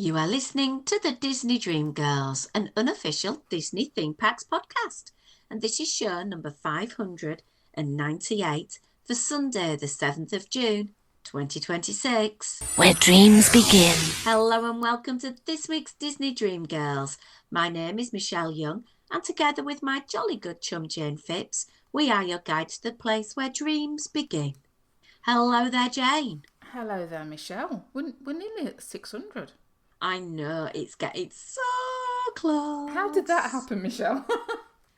You are listening to the Disney Dream Girls, an unofficial Disney Theme Parks podcast. And this is show number 598 for Sunday, the 7th of June, 2026. Where dreams begin. Hello and welcome to this week's Disney Dream Girls. My name is Michelle Young, and together with my jolly good chum Jayne Phipps, we are your guide to the place where dreams begin. Hello there, Jayne. Hello there, Michelle. We're nearly at 600. I know, it's getting so close. How did that happen, Michelle?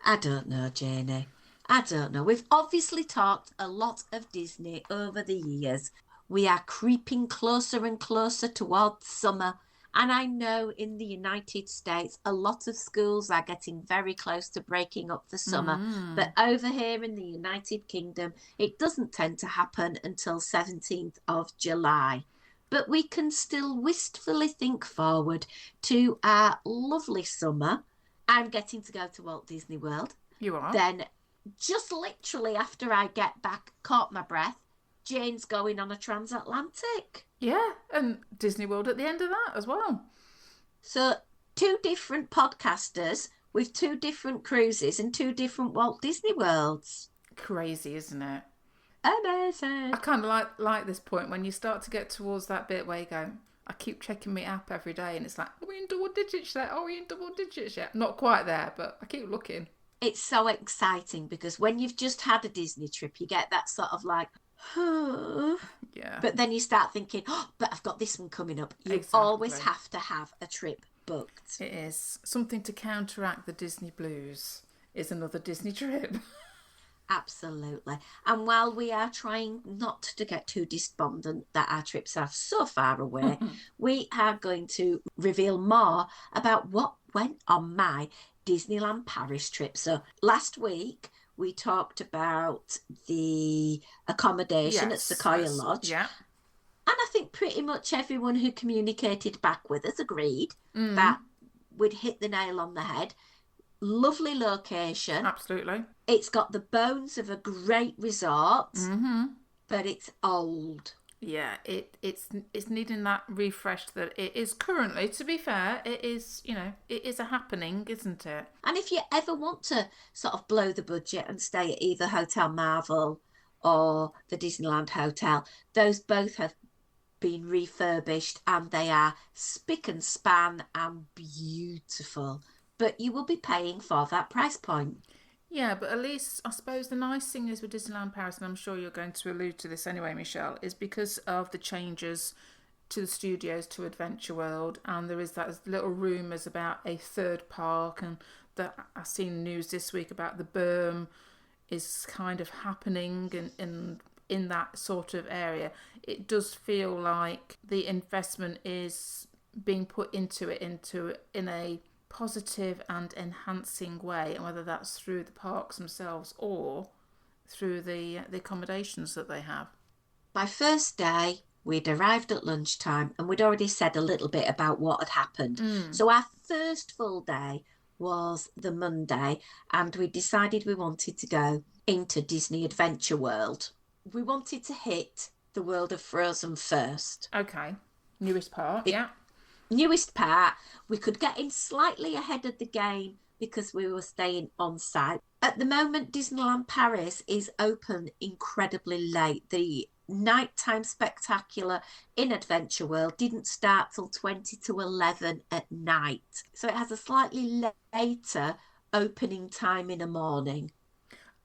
I don't know, Jayne. I don't know. We've obviously talked a lot of Disney over the years. We are creeping closer and closer towards summer. And I know in the United States, a lot of schools are getting very close to breaking up for summer. But over here in the United Kingdom, it doesn't tend to happen until 17th of July. But we can still wistfully think forward to our lovely summer. I'm getting to go to Walt Disney World. You are? Then, just literally after I get back, caught my breath, Jayne's going on a transatlantic. Yeah, and Disney World at the end of that as well. So, two different podcasters with two different cruises and two different Walt Disney Worlds. Crazy, isn't it? Amazing. I kind of like this point when you start to get towards that bit where you go, I keep checking my app every day and it's like, are we in double digits yet? Are we in double digits yet? Not quite there, but I keep looking. It's so exciting because when you've just had a Disney trip, you get that sort of like, yeah. But then you start thinking, but I've got this one coming up. You always have to have a trip booked. It is. Something to counteract the Disney blues is another Disney trip. Absolutely. And while we are trying not to get too despondent that our trips are so far away, we are going to reveal more about what went on my Disneyland Paris trip. So last week, we talked about the accommodation at Sequoia Lodge. Yeah. And I think pretty much everyone who communicated back with us agreed that we'd hit the nail on the head. Lovely location. Absolutely. It's got the bones of a great resort, but it's old. Yeah, it's needing that refresh that it is currently. To be fair, it is, it is a happening, isn't it? And if you ever want to sort of blow the budget and stay at either Hotel Marvel or the Disneyland Hotel, those both have been refurbished and they are spick and span and beautiful. But you will be paying for that price point. Yeah, but at least I suppose the nice thing is with Disneyland Paris, and I'm sure you're going to allude to this anyway, Michelle, is because of the changes to the studios to Adventure World, and there is that little rumours about a third park, and that I've seen news this week about the berm is kind of happening in that sort of area. It does feel like the investment is being put into it in a positive and enhancing way, and whether that's through the parks themselves or through the accommodations that they have. My first day, we'd arrived at lunchtime and we'd already said a little bit about what had happened. So our first full day was the Monday, and we decided we wanted to go into Disney Adventure World. We wanted to hit the World of Frozen first. Okay. Newest part, yeah. Newest part, we could get in slightly ahead of the game because we were staying on site. At the moment, Disneyland Paris is open incredibly late. The nighttime spectacular in Adventure World didn't start till 20 to 11 at night. So it has a slightly later opening time in the morning.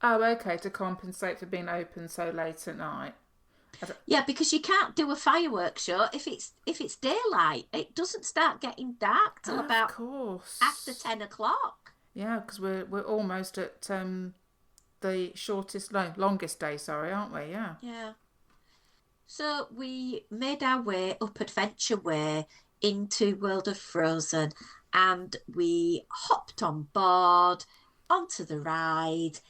Oh, okay, to compensate for being open so late at night. Yeah, because you can't do a fireworks show if it's daylight. It doesn't start getting dark till about after 10 o'clock. Yeah, because we're almost at the longest day, aren't we? Yeah. Yeah. So we made our way up Adventure Way into World of Frozen, and we hopped on board onto the ride.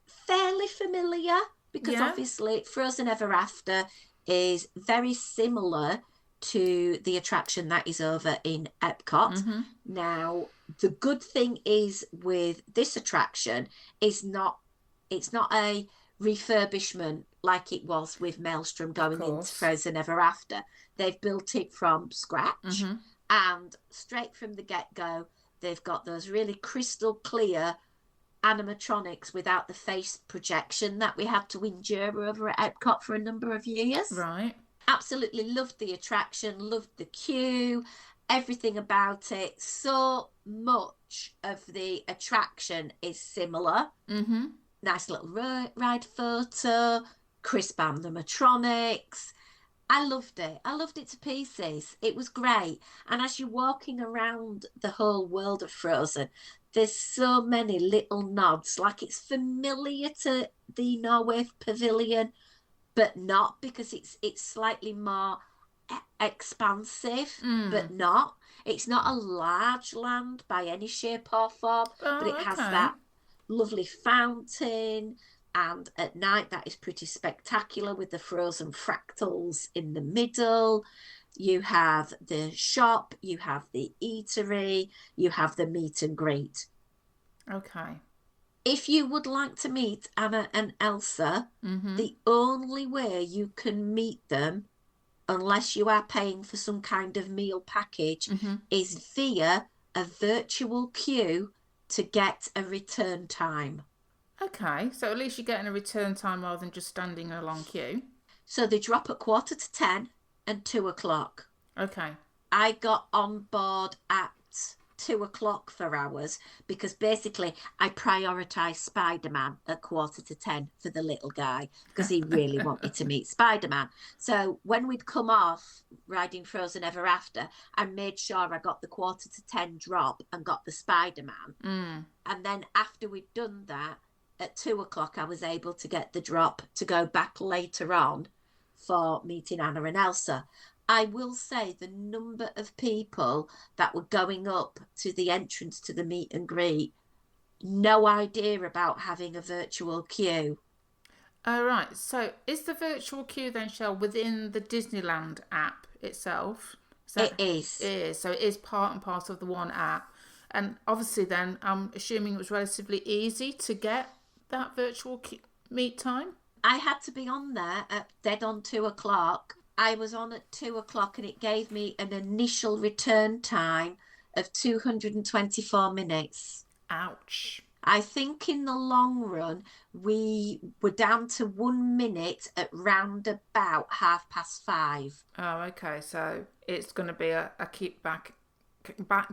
Fairly familiar. Because obviously Frozen Ever After is very similar to the attraction that is over in Epcot. Now, the good thing is with this attraction is it's not a refurbishment like it was with Maelstrom going into Frozen Ever After. They've built it from scratch. And straight from the get-go, they've got those really crystal clear animatronics without the face projection that we had to endure over at Epcot for a number of years. Right. Absolutely loved the attraction, loved the queue, everything about it. So much of the attraction is similar. Mm-hmm. Nice little ride photo, crisp animatronics. I loved it. I loved it to pieces. It was great. And as you're walking around the whole world of Frozen, there's so many little nods. Like it's familiar to the Norway Pavilion, but not, because it's slightly more expansive, Mm. but not. It's not a large land by any shape or form, but Oh, it has okay. that lovely fountain. And at night, that is pretty spectacular with the frozen fractals in the middle. You have the shop, you have the eatery, you have the meet and greet. Okay. If you would like to meet Anna and Elsa, Mm-hmm. the only way you can meet them, unless you are paying for some kind of meal package, Mm-hmm. is via a virtual queue to get a return time. Okay. So at least you're getting a return time rather than just standing in a long queue. So they drop at 10:15 and 2 o'clock. Okay. I got on board at 2 o'clock for hours because basically I prioritised Spider-Man at 10:45 for the little guy because he really wanted to meet Spider-Man. So when we'd come off riding Frozen Ever After, I made sure I got the 10:45 drop and got the Spider-Man. Mm. And then after we'd done that, at 2 o'clock, I was able to get the drop to go back later on for meeting Anna and Elsa. I will say the number of people that were going up to the entrance to the meet and greet, no idea about having a virtual queue. All right. So is the virtual queue then, Shell, within the Disneyland app itself? Is It that it is. is? So it is part and parcel of the one app. And obviously, then I'm assuming it was relatively easy to get that virtual meet time. I had to be on there at dead on 2 o'clock. I was on at 2 o'clock and it gave me an initial return time of 224 minutes. Ouch. I think in the long run, we were down to 1 minute at round about 5:30. Oh, okay. So it's going to be a keep back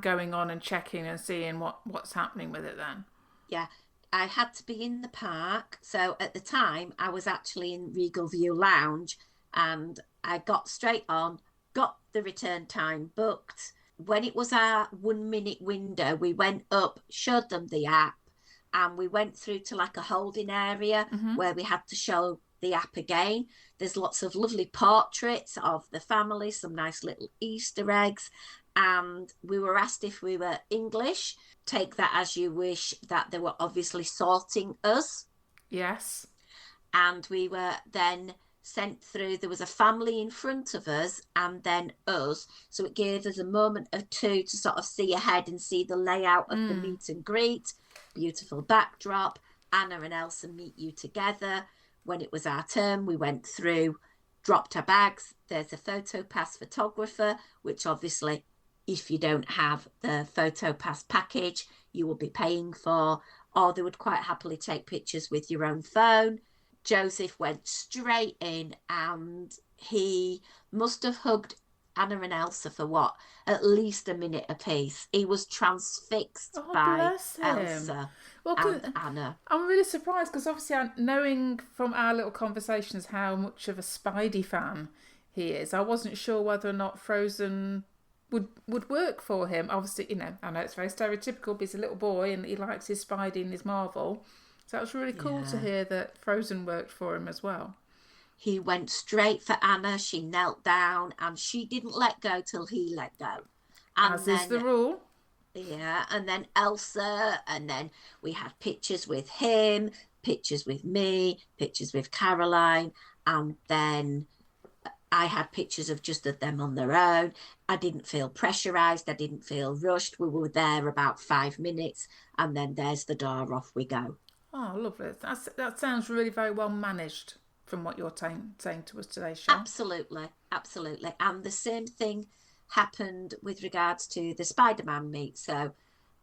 going on and checking and seeing what's happening with it then. Yeah, I had to be in the park. So at the time, I was actually in Regal View Lounge and I got straight on, got the return time booked. When it was our 1 minute window, we went up, showed them the app, and we went through to like a holding area Mm-hmm. where we had to show the app again. There's lots of lovely portraits of the family, some nice little Easter eggs, and we were asked if we were English. Take that as you wish, that they were obviously sorting us. Yes. And we were then sent through. There was a family in front of us and then us. So it gave us a moment or two to sort of see ahead and see the layout of the meet and greet. Beautiful backdrop. Anna and Elsa meet you together. When it was our turn, we went through, dropped our bags. There's a photo pass photographer, which obviously, if you don't have the photo pass package, you will be paying for, or they would quite happily take pictures with your own phone. Joseph went straight in and he must have hugged Anna and Elsa for what? At least a minute apiece. He was transfixed Oh, by bless him. Elsa Well, and Anna. I'm really surprised because obviously, knowing from our little conversations how much of a Spidey fan he is, I wasn't sure whether or not Frozen would work for him. Obviously, I know it's very stereotypical, but he's a little boy and he likes his Spidey and his Marvel. So that was really cool to Yeah. hear that Frozen worked for him as well. He went straight for Anna. She knelt down and she didn't let go till he let go. And As is the then, rule. yeah, and then Elsa, and then we had pictures with him, pictures with me, pictures with Caroline, and then I had pictures of just of them on their own. I didn't feel pressurized. I didn't feel rushed. We were there about 5 minutes, and then there's the door. Off we go. Oh, lovely. That sounds really very well managed from what you're saying to us today, Shell. Absolutely, absolutely. And the same thing happened with regards to the Spider-Man meet. So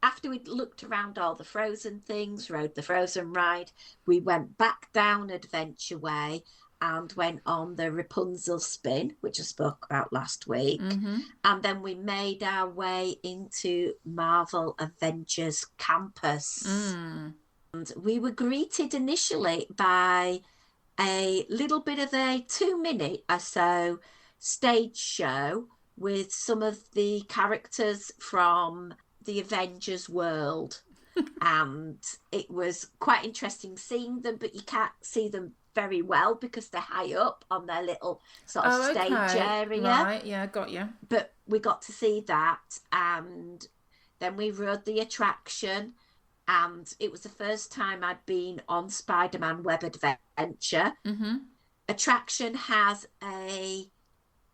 after we'd looked around all the Frozen things, rode the Frozen ride, we went back down Adventure Way and went on the Rapunzel spin, which I spoke about last week. And then we made our way into Marvel Avengers Campus. And we were greeted initially by a little bit of a 2-minute or so stage show with some of the characters from the Avengers world. And it was quite interesting seeing them, but you can't see them very well because they're high up on their little sort of stage area. Right, yeah, got you. But we got to see that, and then we rode the attraction, and it was the first time I'd been on Spider-Man Web Adventure. Attraction has a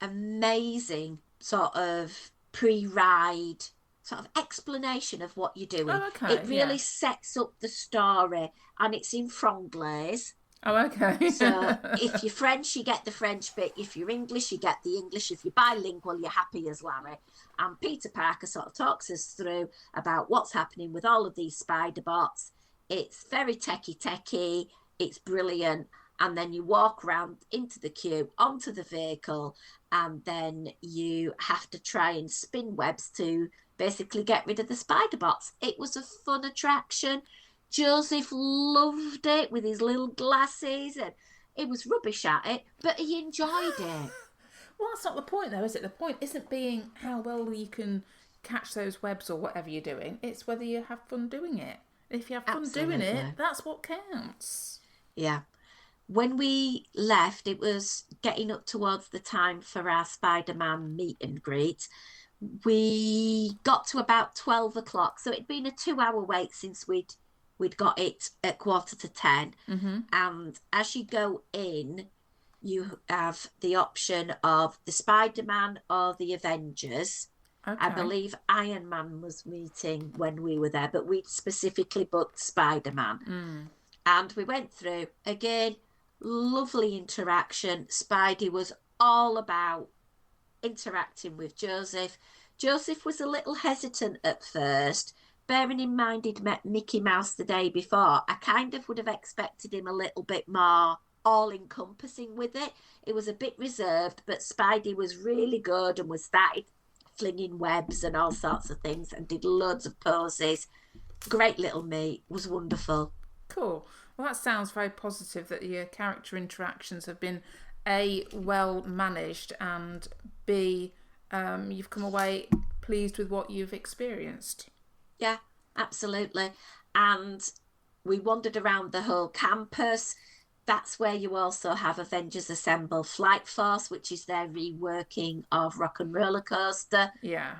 amazing sort of pre-ride sort of explanation of what you're doing. It really sets up the story, and it's in Franglais. So if you're French, you get the French bit. If you're English, you get the English. If you're bilingual, you're happy as Larry. And Peter Parker sort of talks us through about what's happening with all of these spider bots. It's very techie. It's brilliant. And then you walk around into the queue, onto the vehicle, and then you have to try and spin webs to basically get rid of the spider bots. It was a fun attraction. Joseph loved it with his little glasses, and he was rubbish at it, but he enjoyed it. Well, that's not the point, though, is it? The point isn't being how well you can catch those webs or whatever you're doing. It's whether you have fun doing it. If you have fun doing it, that's what counts. Yeah. When we left, it was getting up towards the time for our Spider-Man meet and greet. We got to about 12 o'clock, so it'd been a 2-hour wait since we'd got it at 9:45. And as you go in, you have the option of the Spider-Man or the Avengers. I believe Iron Man was meeting when we were there, but we'd specifically booked Spider-Man. And we went through, again, lovely interaction. Spidey was all about interacting with Joseph. Joseph was a little hesitant at first. Bearing in mind he'd met Mickey Mouse the day before, I kind of would have expected him a little bit more all-encompassing with it. It was a bit reserved, but Spidey was really good and was started flinging webs and all sorts of things and did loads of poses. Great little meet. Was wonderful. Cool. Well, that sounds very positive that your character interactions have been A, well managed, and B, you've come away pleased with what you've experienced. Yeah, absolutely. And we wandered around the whole campus. That's where you also have Avengers Assemble Flight Force, which is their reworking of Rock and Roller Coaster. Yeah.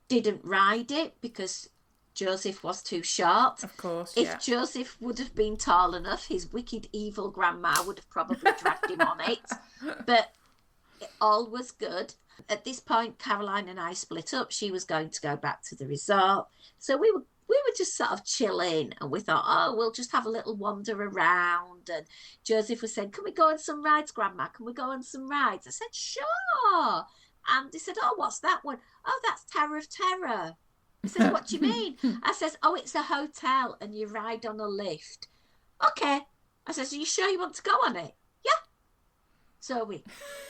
Didn't ride it because Joseph was too short. Of course, If Joseph would have been tall enough, his wicked evil grandma would have probably dragged him on it. But all was good. At this point, Caroline and I split up. She was going to go back to the resort. So we were just sort of chilling, and we thought, oh, we'll just have a little wander around. And Joseph was saying, can we go on some rides, Grandma? Can we go on some rides? I said, sure. And he said, oh, what's that one? Oh, that's Tower of Terror. He says, what do you mean? I says, oh, it's a hotel and you ride on a lift. Okay. I says, are you sure you want to go on it? Yeah. So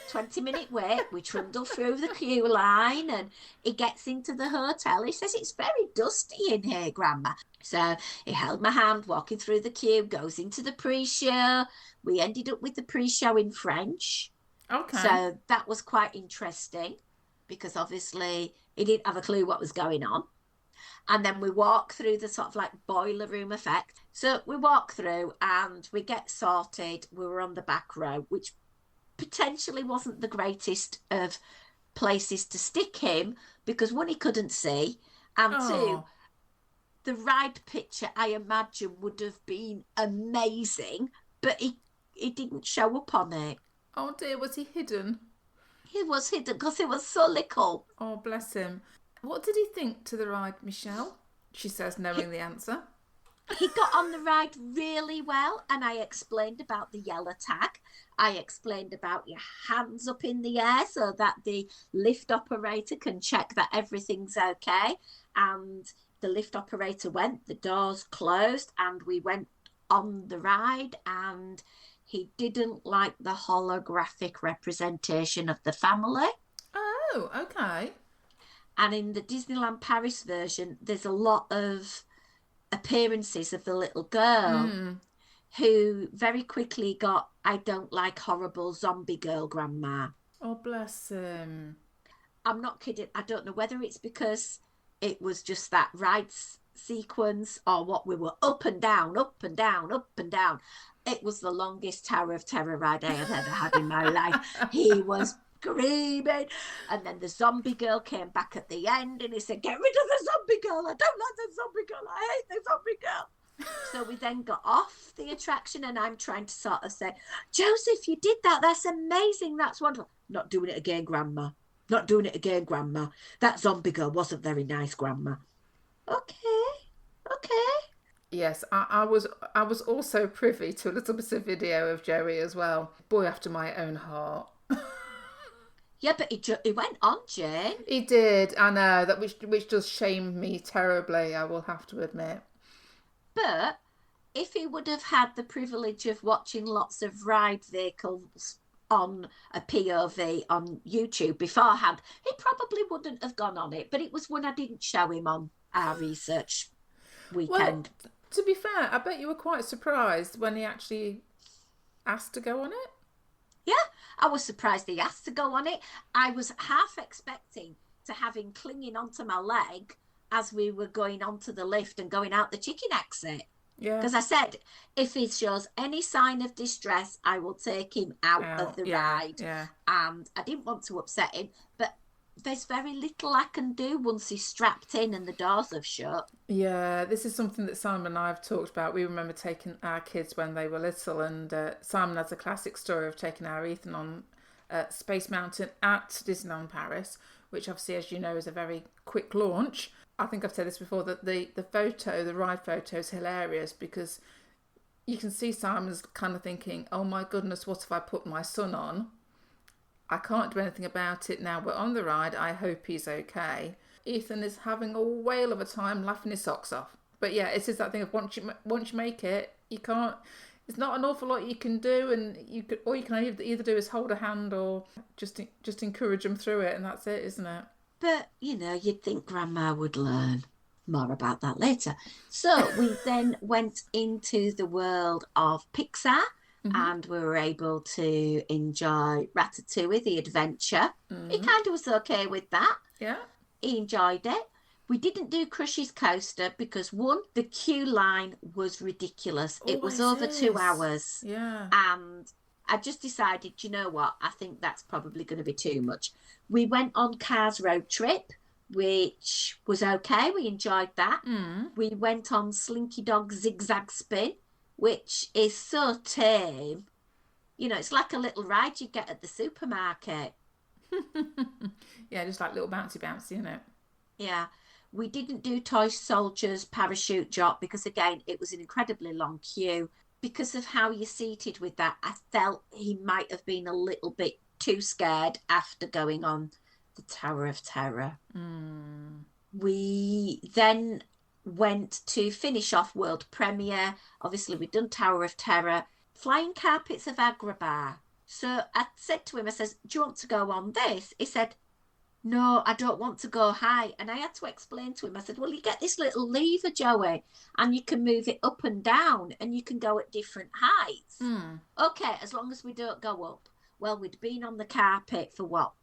20-minute wait, we trundle through the queue line, and he gets into the hotel. He says, it's very dusty in here, Grandma. So he held my hand walking through the queue, goes into the pre-show. We ended up with the pre-show in French. Okay. So that was quite interesting because obviously he didn't have a clue what was going on. And then we walk through the sort of like boiler room effect. So we walk through and we get sorted. We were on the back row, which potentially wasn't the greatest of places to stick him because one, he couldn't see, and two, the ride picture I imagine would have been amazing, but he didn't show up on it. Oh dear, was he hidden? He was hidden because he was so little. Oh, bless him. What did he think to the ride, Michelle? She says, knowing the answer. He got on the ride really well, and I explained about the yellow tag. I explained about your hands up in the air so that the lift operator can check that everything's okay. And the lift operator went, the doors closed, and we went on the ride. And he didn't like the holographic representation of the family. Oh, okay. And in the Disneyland Paris version, there's a lot of appearances of the little girl who very quickly got, I don't like horrible zombie girl grandma. Oh, bless him. I'm not kidding. I don't know whether it's because it was just that ride sequence or what. We were up and down, up and down, up and down. It was the longest Tower of Terror ride I have ever had in my life. He was screaming, and then the zombie girl came back at the end and he said, get rid of the zombie girl, I don't like the zombie girl, I hate the zombie girl. So we then got off the attraction, and I'm trying to sort of say, Joseph, you did that, that's amazing, that's wonderful. Not doing it again, grandma, not doing it again, grandma, that zombie girl wasn't very nice, grandma. Okay. Yes, I was also privy to a little bit of video of Joey as well. Boy after my own heart. Yeah, but he went on, Jane. He did, I know, that which does shame me terribly, I will have to admit. But if he would have had the privilege of watching lots of ride vehicles on a POV on YouTube beforehand, he probably wouldn't have gone on it. But it was one I didn't show him on our research weekend. Well, to be fair, I bet you were quite surprised when he actually asked to go on it. Yeah, I was surprised he asked to go on it. I was half expecting to have him clinging onto my leg as we were going onto the lift and going out the chicken exit. Yeah. Because I said, if he shows any sign of distress, I will take him out of the ride. Yeah. And I didn't want to upset him, but there's very little I can do once he's strapped in and the doors have shut. Yeah, this is something that Simon and I have talked about. We remember taking our kids when they were little, and Simon has a classic story of taking our Ethan on Space Mountain at Disneyland Paris, which obviously, as you know, is a very quick launch. I think I've said this before, that the ride photo is hilarious, because you can see Simon's kind of thinking, oh my goodness, what have I put my son on? I can't do anything about it now. We're on the ride. I hope he's okay. Ethan is having a whale of a time laughing his socks off. But yeah, it's just that thing of once you make it, you can't. It's not an awful lot you can do, and all you can either do is hold a hand or just encourage them through it, and that's it, isn't it? But you'd think Grandma would learn. More about that later. So we then went into the world of Pixar. Mm-hmm. And we were able to enjoy Ratatouille, the adventure. Mm-hmm. He kind of was okay with that. Yeah. He enjoyed it. We didn't do Crush's Coaster because, one, the queue line was ridiculous. It was over 2 hours. Yeah. And I just decided, you know what? I think that's probably going to be too much. We went on Cars Road Trip, which was okay. We enjoyed that. Mm. We went on Slinky Dog Zigzag Spin, which is so tame. It's like a little ride you get at the supermarket. Yeah, just like little bouncy, isn't it? Yeah. We didn't do Toy Soldiers Parachute Drop because, again, it was an incredibly long queue. Because of how you're seated with that, I felt he might have been a little bit too scared after going on the Tower of Terror. Mm. We then went to finish off world premiere. Obviously, we'd done Tower of Terror, Flying Carpets of Agrabah. So I said to him, I says, do you want to go on this? He said, no, I don't want to go high. And I had to explain to him, I said, well, you get this little lever, Joey, and you can move it up and down, and you can go at different heights. Mm. Okay, as long as we don't go up. Well, we'd been on the carpet for what?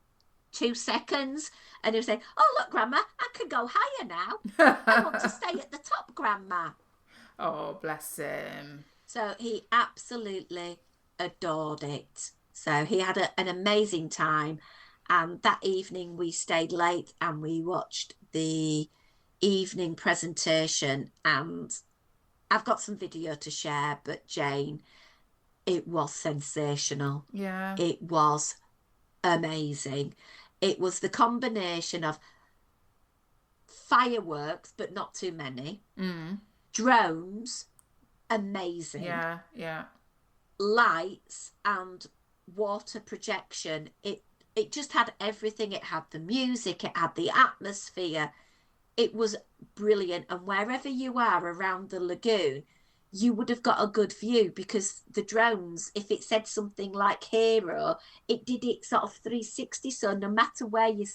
2 seconds, and he was saying, oh look, Grandma, I can go higher now. I want to stay at the top, Grandma. Oh, bless him. So he absolutely adored it. So he had an amazing time, and that evening we stayed late and we watched the evening presentation, and I've got some video to share, but Jayne, it was sensational. Yeah. It was amazing. It was the combination of fireworks, but not too many, Drones, amazing. Yeah, yeah. Lights and water projection. It just had everything. It had the music, it had the atmosphere. It was brilliant. And wherever you are around the lagoon, you would have got a good view because the drones, if it said something like hero, it did it sort of 360. So no matter where you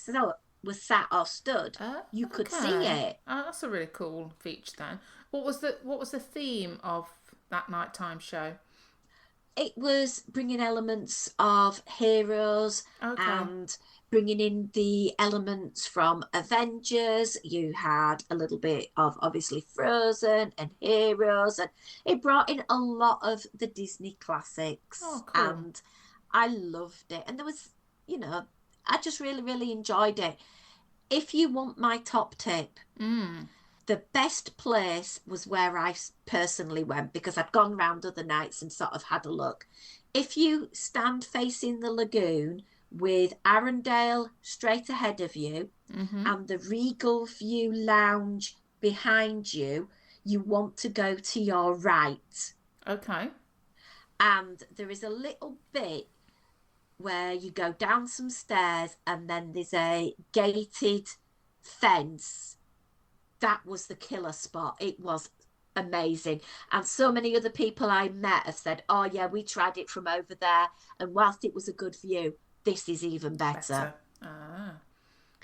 was sat or stood, you could see Okay. it. That's a really cool feature then. What was the theme of that nighttime show? It was bringing elements of heroes Okay. and bringing in the elements from Avengers. You had a little bit of obviously Frozen and Heroes, and it brought in a lot of the Disney classics. Oh, cool. And I loved it. And there was, I just really, really enjoyed it. If you want my top tip, Mm. the best place was where I personally went because I'd gone round other nights and sort of had a look. If you stand facing the lagoon with Arundel straight ahead of you Mm-hmm. and the Regal View Lounge behind you, you want to go to your right. Okay. And there is a little bit where you go down some stairs and then there's a gated fence. That was the killer spot. It was amazing. And so many other people I met have said, oh, yeah, we tried it from over there. And whilst it was a good view, this is even better. Better. Ah.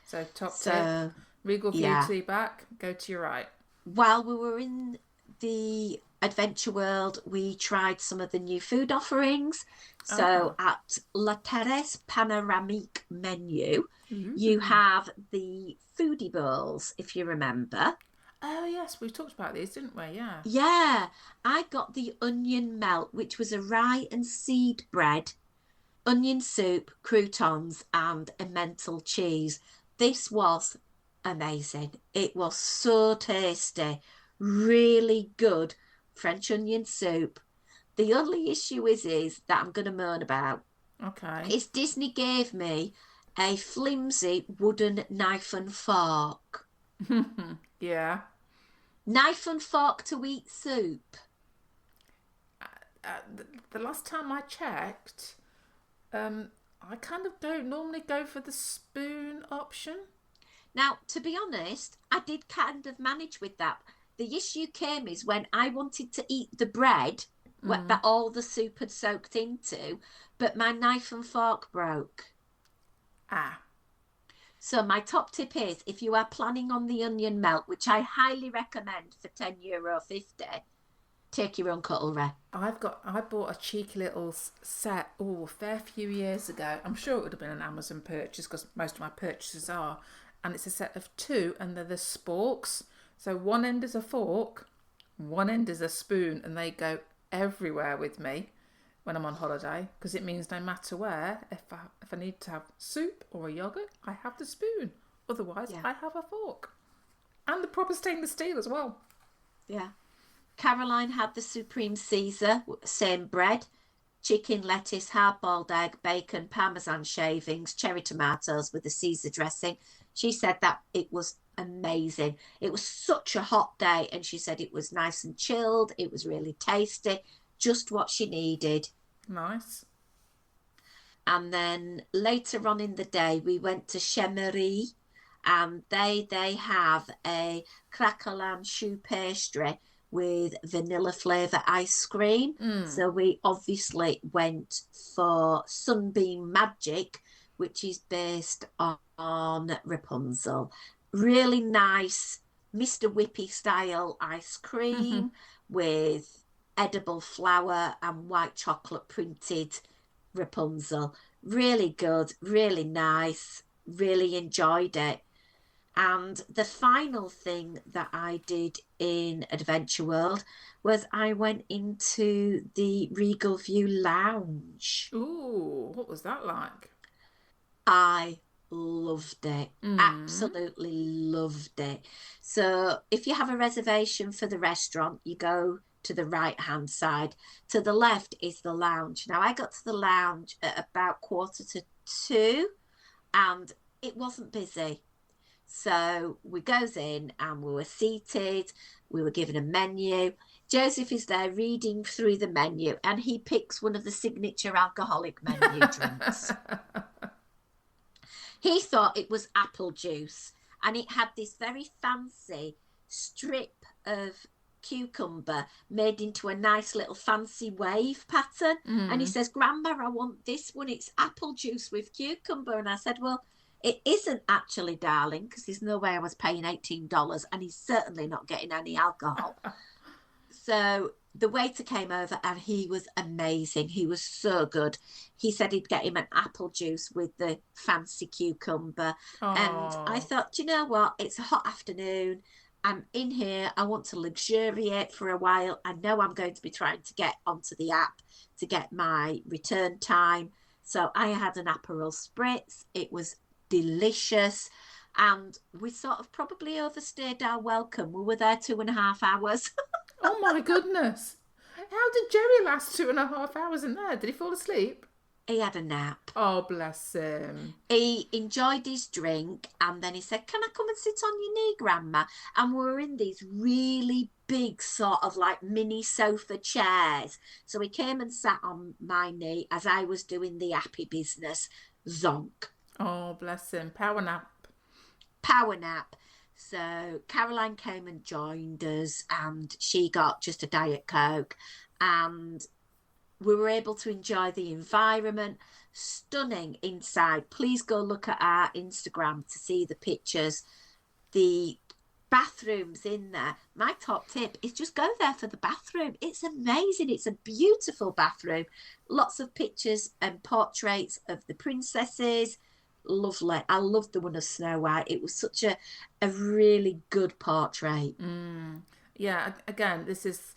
So top tip: So, Regal View yeah, to your back, go to your right. while we were in the adventure world, we tried some of the new food offerings. So Ah. at La Terrace Panoramique menu, you Ooh. have the foodie bowls, if you remember. Oh yes, we talked about these, didn't we? Yeah. Yeah, I got the onion melt, which was a rye and seed bread, onion soup, croutons, and emmental cheese. This was amazing. It was so tasty, really good French onion soup. The only issue is that I'm going to moan about Okay. is Disney gave me a flimsy wooden knife and fork. Yeah. Knife and fork to eat soup. The last time I checked, I kind of don't normally go for the spoon option. Now, to be honest, I did kind of manage with that. The issue came is when I wanted to eat the bread Mm. that all the soup had soaked into, but my knife and fork broke. Ah. So my top tip is if you are planning on the onion melt, which I highly recommend for €10.50, take your own cutlery. I bought a cheeky little set, a fair few years ago. I'm sure it would have been an Amazon purchase because most of my purchases are. And it's a set of two, and they're the sporks. So one end is a fork, one end is a spoon, and they go everywhere with me when I'm on holiday because it means no matter where, if I need to have soup or a yogurt, I have the spoon. Otherwise, Yeah, I have a fork. And the proper stainless steel as well. yeah. Caroline had the Supreme Caesar, same bread, chicken, lettuce, hard-boiled egg, bacon, parmesan shavings, cherry tomatoes with the Caesar dressing. She said that it was amazing. It was such a hot day, and she said it was nice and chilled. It was really tasty, just what she needed. Nice. And then later on in the day, we went to Chemery, and they have a craquelant choux pastry with vanilla flavour ice cream. Mm. So we obviously went for Sunbeam Magic, which is based on Rapunzel. Really nice Mr. Whippy style ice cream with edible flour and white chocolate printed Rapunzel. Really good, really nice, really enjoyed it. And the final thing that I did in Adventure World was I went into the Regal View Lounge. Ooh, what was that like? I loved it. Mm. Absolutely loved it. So if you have a reservation for the restaurant, you go to the right hand side. To the left is the lounge. Now I got to the lounge at about 1:45 and it wasn't busy. So we goes in and we were seated. We were given a menu. Joseph is there reading through the menu and he picks one of the signature alcoholic menu drinks. He thought it was apple juice and it had this very fancy strip of cucumber made into a nice little fancy wave pattern. And he says, Grandma, I want this one. It's apple juice with cucumber. And I said, well, it isn't actually, darling, because there's no way I was paying $18 and he's certainly not getting any alcohol. So the waiter came over and he was amazing. He was so good. He said he'd get him an apple juice with the fancy cucumber. Oh. And I thought, you know what? It's a hot afternoon. I'm in here. I want to luxuriate for a while. I know I'm going to be trying to get onto the app to get my return time. So I had an Aperol Spritz. It was delicious. And we sort of probably overstayed our welcome. We were there 2.5 hours. Oh my goodness. How did Jerry last 2.5 hours in there? Did he fall asleep? He had a nap. Oh, bless him. He enjoyed his drink and then he said, can I come and sit on your knee, Grandma? And we were in these really big sort of like mini sofa chairs. So he came and sat on my knee as I was doing the happy business. Zonk. Oh, bless him. Power nap. Power nap. So Caroline came and joined us and she got just a Diet Coke and we were able to enjoy the environment. Stunning inside. Please go look at our Instagram to see the pictures. The bathrooms in there. My top tip is just go there for the bathroom. It's amazing. It's a beautiful bathroom. Lots of pictures and portraits of the princesses. Lovely. I loved the one of Snow White. It was such a really good portrait. Yeah, again, this is,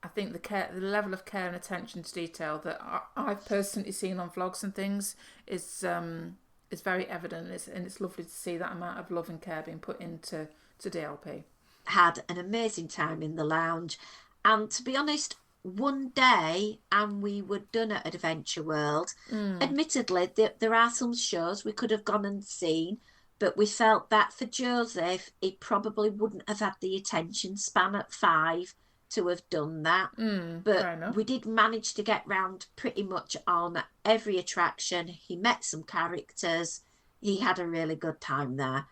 I think the level of care and attention to detail that I've personally seen on vlogs and things is very evident, and it's lovely to see that amount of love and care being put into DLP. Had an amazing time in the lounge, and to be honest, one day and we were done at Adventure World. Admittedly, there are some shows we could have gone and seen, but we felt that for Joseph, he probably wouldn't have had the attention span at 5 to have done that. But we did manage to get round pretty much on every attraction. He met some characters. He had a really good time there.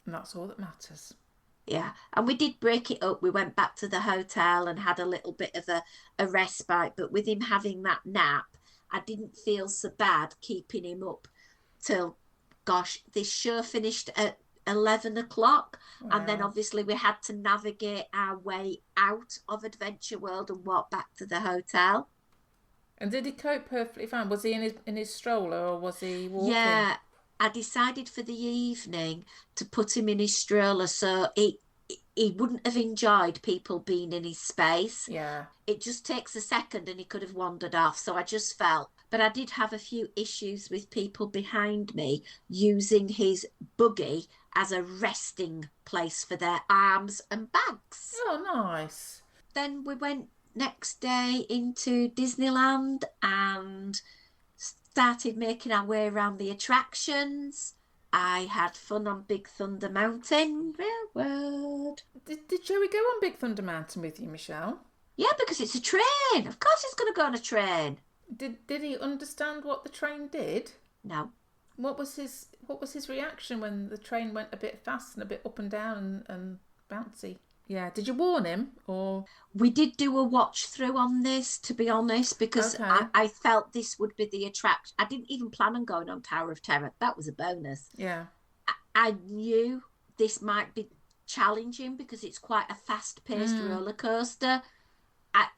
And that's all that matters. Yeah, and we did break it up. We went back to the hotel and had a little bit of a respite. But with him having that nap, I didn't feel so bad keeping him up till, gosh, this show finished at 11 o'clock. Wow. And then obviously we had to navigate our way out of Adventure World and walk back to the hotel. And did he cope perfectly fine? Was he in his stroller or was he walking? Yeah. I decided for the evening to put him in his stroller so he wouldn't have enjoyed people being in his space. Yeah. It just takes a second and he could have wandered off. So I just felt, but I did have a few issues with people behind me using his buggy as a resting place for their arms and bags. Oh, nice. Then we went next day into Disneyland and started making our way around the attractions. I had fun on Big Thunder Mountain Railroad. Did Joey go on Big Thunder Mountain with you, Michelle? Yeah, because it's a train. Of course he's going to go on a train. Did he understand what the train did? No. What was his reaction when the train went a bit fast and a bit up and down and bouncy? Yeah. Did you warn him or? We did do a watch through on this, to be honest, because okay. I felt this would be the attraction. I didn't even plan on going on Tower of Terror. That was a bonus. Yeah. I knew this might be challenging because it's quite a fast-paced roller coaster.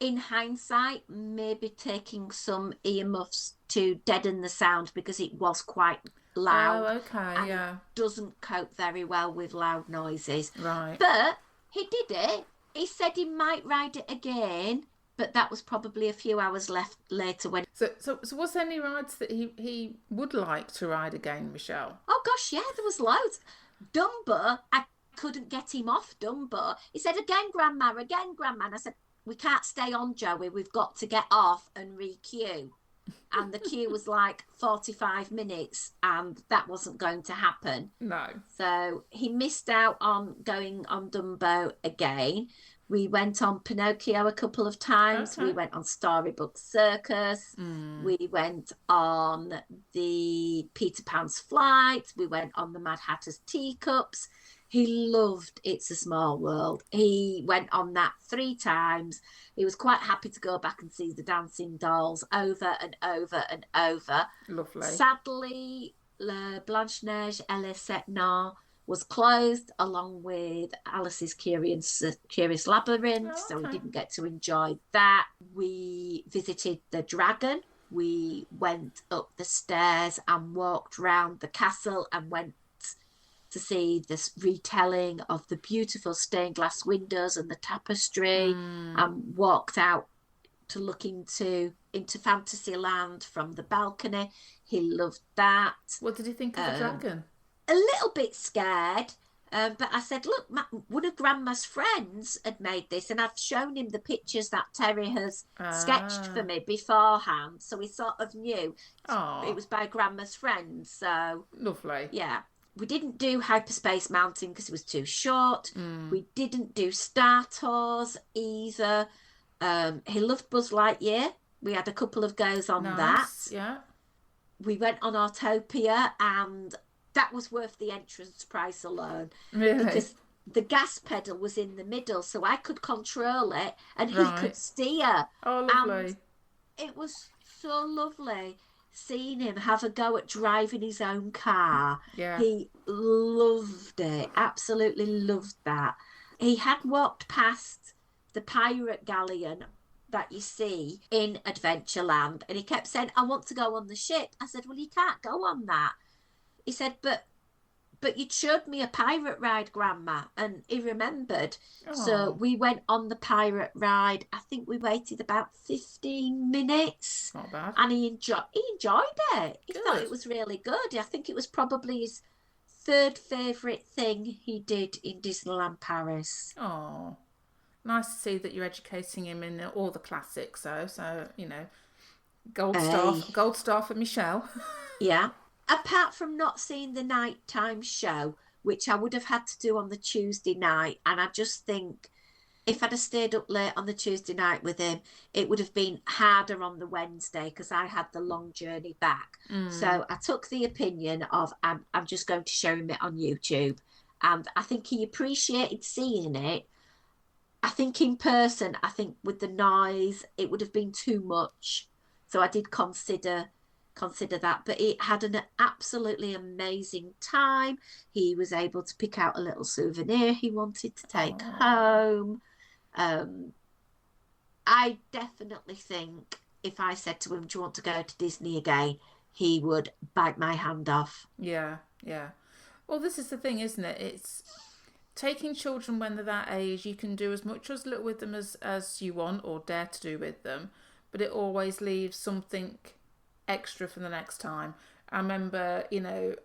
In hindsight, maybe taking some earmuffs to deaden the sound because it was quite loud. Oh, okay, yeah. Doesn't cope very well with loud noises. Right. But he did it. He said he might ride it again, but that was probably a few hours later when. So was there any rides that he would like to ride again, Michelle? Oh gosh, yeah, there was loads. Dumbo, I couldn't get him off Dumbo. He said, again, Grandma. And I said, we can't stay on, Joey. We've got to get off and re-queue. and the queue was like 45 minutes, and that wasn't going to happen. No. So he missed out on going on Dumbo again. We went on Pinocchio a couple of times. Okay. We went on Storybook Circus. Mm. We went on the Peter Pan's Flight. We went on the Mad Hatter's Teacups. He loved It's a Small World. He went on that 3 times. He was quite happy to go back and see the dancing dolls over and over and over. Lovely. Sadly, Le Blanche-Neige et les Sept Nains was closed, along with Alice's Curious Labyrinth, Oh, so we okay. didn't get to enjoy that. We visited the dragon. We went up the stairs and walked round the castle and went to see this retelling of the beautiful stained glass windows and the tapestry, and walked out to look into Fantasyland from the balcony. He loved that. What did he think of the dragon? A little bit scared, but I said, look, one of Grandma's friends had made this, and I've shown him the pictures that Terry has sketched for me beforehand, so he sort of knew it was by Grandma's friend. So lovely. Yeah. We didn't do Hyperspace Mountain because it was too short. We didn't do Star Tours either. He loved Buzz Lightyear. We had a couple of goes on that. Yeah. We went on Autopia, and that was worth the entrance price alone. Really? Because the gas pedal was in the middle, so I could control it and he could steer. Oh, lovely. And it was so lovely seeing him have a go at driving his own car. Yeah. He loved it, absolutely loved that. He had walked past the pirate galleon that you see in Adventureland, and he kept saying, I want to go on the ship. I said, well, you can't go on that. He said, but you showed me a pirate ride, Grandma. And he remembered. So we went on the pirate ride. I think we waited about 15 minutes. Not bad. And he enjoyed it. He thought it was really good. I think it was probably his third favourite thing he did in Disneyland Paris. Oh, nice to see that you're educating him in all the classics, though. So, gold star for Michelle. Yeah. Apart from not seeing the nighttime show, which I would have had to do on the Tuesday night, and I just think if I'd have stayed up late on the Tuesday night with him, it would have been harder on the Wednesday because I had the long journey back. So I took the opinion of I'm just going to show him it on YouTube, and I think he appreciated seeing it. I think in person, with the noise, it would have been too much. So I did consider that, but he had an absolutely amazing time. He was able to pick out a little souvenir he wanted to take home. I definitely think if I said to him, do you want to go to Disney again, he would bite my hand off. Yeah. Well, this is the thing, isn't it? It's taking children when they're that age. You can do as much or as little with them as you want or dare to do with them, but it always leaves something extra for the next time. I remember,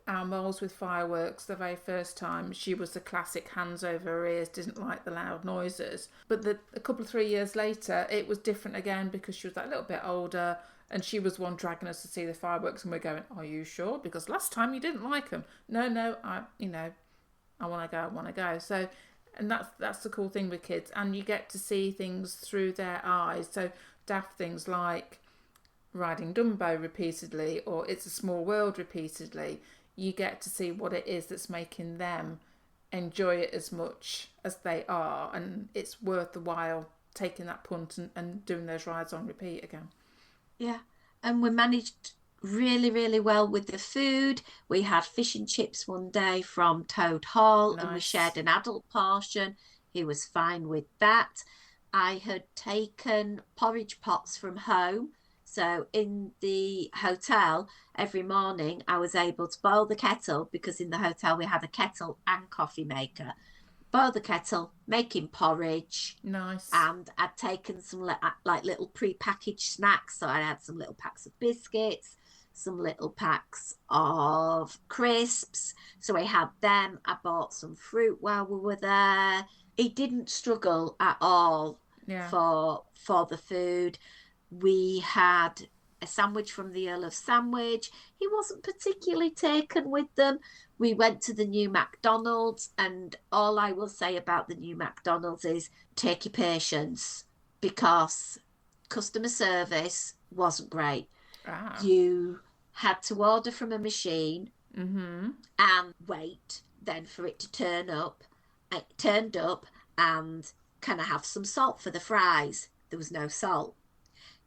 our moles with fireworks, the very first time, she was the classic hands over her ears, didn't like the loud noises. But a couple of 3 years later, it was different again because she was that little bit older, and she was one dragging us to see the fireworks, and we're going, are you sure? Because last time you didn't like them. No, I want to go. So, and that's the cool thing with kids, and you get to see things through their eyes. So daft things like riding Dumbo repeatedly or It's a Small World repeatedly, you get to see what it is that's making them enjoy it as much as they are, and it's worth the while taking that punt and doing those rides on repeat again. Yeah, and we managed really, really well with the food. We had fish and chips one day from Toad Hall, and we shared an adult portion. He was fine with that. I had taken porridge pots from home. So in the hotel, every morning I was able to boil the kettle, because in the hotel we had a kettle and coffee maker. Boil the kettle, making porridge. Nice. And I'd taken some like little pre-packaged snacks. So I had some little packs of biscuits, some little packs of crisps. So I had them. I bought some fruit while we were there. It didn't struggle at all for the food. We had a sandwich from the Earl of Sandwich. He wasn't particularly taken with them. We went to the new McDonald's, and all I will say about the new McDonald's is take your patience, because customer service wasn't great. Ah. You had to order from a machine Mm-hmm. and wait then for it to turn up. It turned up, and can I have some salt for the fries? There was no salt.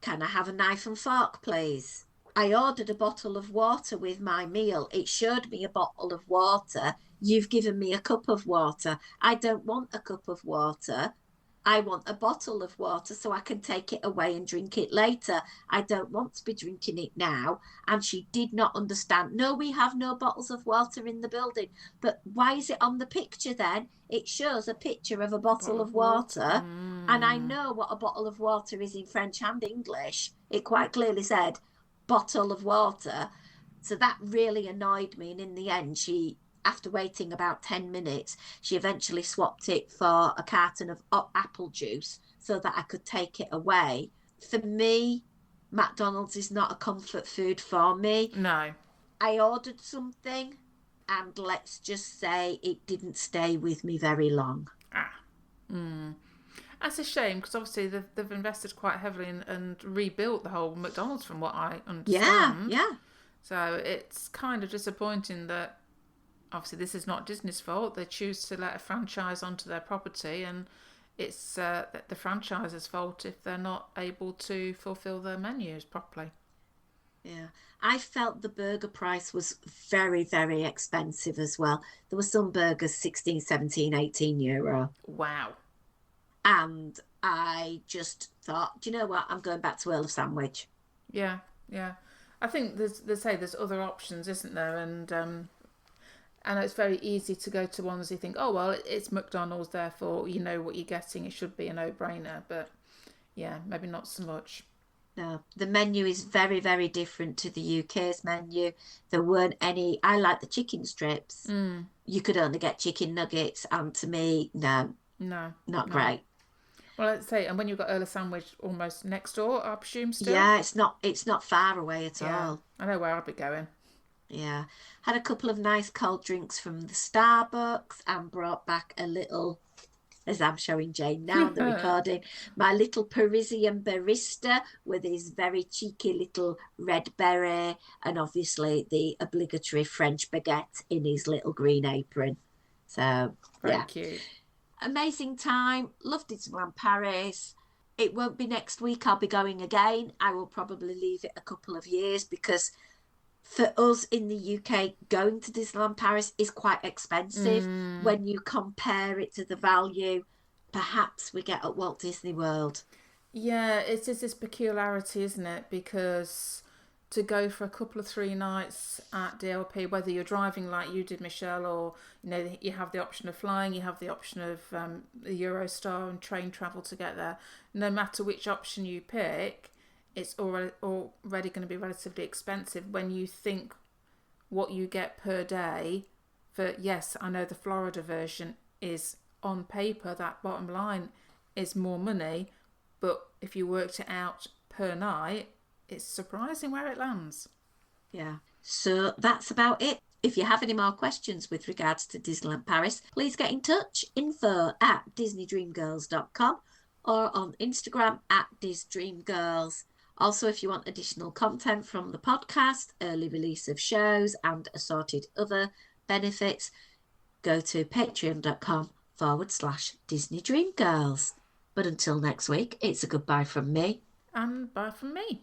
Can I have a knife and fork, please? I ordered a bottle of water with my meal. It showed me a bottle of water. You've given me a cup of water. I don't want a cup of water. I want a bottle of water so I can take it away and drink it later. I don't want to be drinking it now. And she did not understand. No, we have no bottles of water in the building. But why is it on the picture then? It shows a picture of a bottle of water. And I know what a bottle of water is in French and English. It quite clearly said bottle of water. So that really annoyed me. And in the end, after waiting about 10 minutes, she eventually swapped it for a carton of apple juice so that I could take it away. For me, McDonald's is not a comfort food for me. No. I ordered something, and let's just say it didn't stay with me very long. Ah. That's a shame, because obviously they've invested quite heavily and rebuilt the whole McDonald's, from what I understand. Yeah. So it's kind of disappointing that obviously this is not Disney's fault. They choose to let a franchise onto their property, and it's the franchise's fault if they're not able to fulfill their menus properly. Yeah. I felt the burger price was very, very expensive as well. There were some burgers 16, 17, 18 euro. Wow. And I just thought, do you know what? I'm going back to Earl of Sandwich. Yeah. I think there's other options, isn't there? And it's very easy to go to ones you think, oh, well, it's McDonald's, therefore you know what you're getting. It should be a no-brainer. But, yeah, maybe not so much. No, the menu is very, very different to the UK's menu. There weren't any. I like the chicken strips. You could only get chicken nuggets. And to me, no, not great. Well, let's say, and when you've got Earl of Sandwich almost next door, I presume still? Yeah, it's not far away at all. I know where I'll be going. Yeah. Had a couple of nice cold drinks from the Starbucks, and brought back a little, as I'm showing Jayne now on the recording, my little Parisian barista with his very cheeky little red beret, and obviously the obligatory French baguette in his little green apron. So, Very cute. Amazing time. Loved Disneyland Paris. It won't be next week. I'll be going again. I will probably leave it a couple of years, because for us in the UK, going to Disneyland Paris is quite expensive when you compare it to the value perhaps we get at Walt Disney World. Yeah, it is this peculiarity, isn't it? Because to go for a couple of 3 nights at DLP, whether you're driving like you did, Michelle, or you have the option of flying, you have the option of the Eurostar and train travel to get there. No matter which option you pick, it's already going to be relatively expensive when you think what you get per day. For, yes, I know the Florida version is, on paper, that bottom line is more money, but if you worked it out per night, it's surprising where it lands. Yeah. So that's about it. If you have any more questions with regards to Disneyland Paris, please get in touch. info@disneydreamgirls.com or on Instagram @DisDreamGirls. Also, if you want additional content from the podcast, early release of shows, and assorted other benefits, go to patreon.com/DisneyDreamGirls. But until next week, it's a goodbye from me. And bye from me.